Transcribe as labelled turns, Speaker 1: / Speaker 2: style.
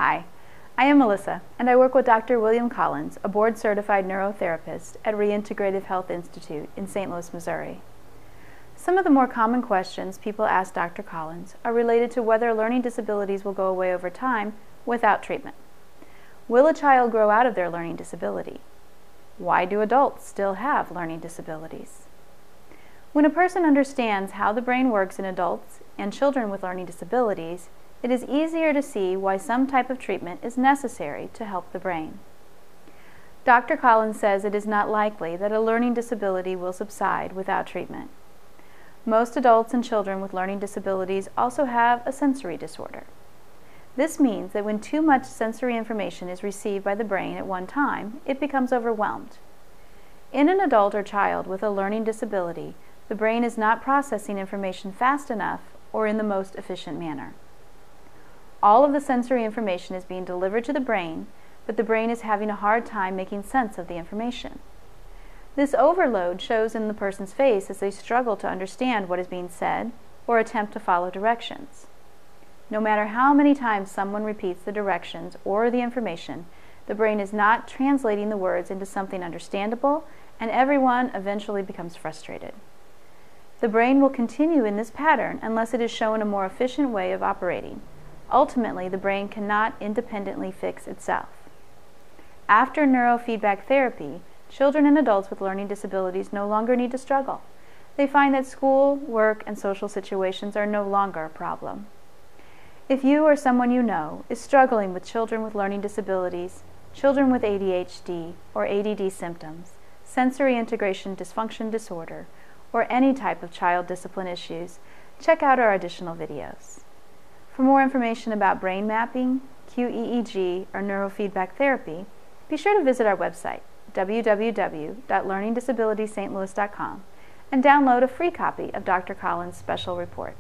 Speaker 1: Hi, I am Melissa, and I work with Dr. William Collins, a board-certified neurotherapist at Reintegrative Health Institute in St. Louis, Missouri. Some of the more common questions people ask Dr. Collins are related to whether learning disabilities will go away over time without treatment. Will a child grow out of their learning disability? Why do adults still have learning disabilities? When a person understands how the brain works in adults and children with learning disabilities, it is easier to see why some type of treatment is necessary to help the brain. Dr. Collins says it is not likely that a learning disability will subside without treatment. Most adults and children with learning disabilities also have a sensory disorder. This means that when too much sensory information is received by the brain at one time, it becomes overwhelmed. In an adult or child with a learning disability, the brain is not processing information fast enough or in the most efficient manner. All of the sensory information is being delivered to the brain, but the brain is having a hard time making sense of the information. This overload shows in the person's face as they struggle to understand what is being said or attempt to follow directions. No matter how many times someone repeats the directions or the information, the brain is not translating the words into something understandable, and everyone eventually becomes frustrated. The brain will continue in this pattern unless it is shown a more efficient way of operating. Ultimately, the brain cannot independently fix itself. After neurofeedback therapy, children and adults with learning disabilities no longer need to struggle. They find that school, work, and social situations are no longer a problem. If you or someone you know is struggling with children with learning disabilities, children with ADHD or ADD symptoms, sensory integration dysfunction disorder, or any type of child discipline issues, check out our additional videos. For more information about brain mapping, QEEG, or neurofeedback therapy, be sure to visit our website, www.learningdisabilitiesstlouis.com, and download a free copy of Dr. Collins' special report.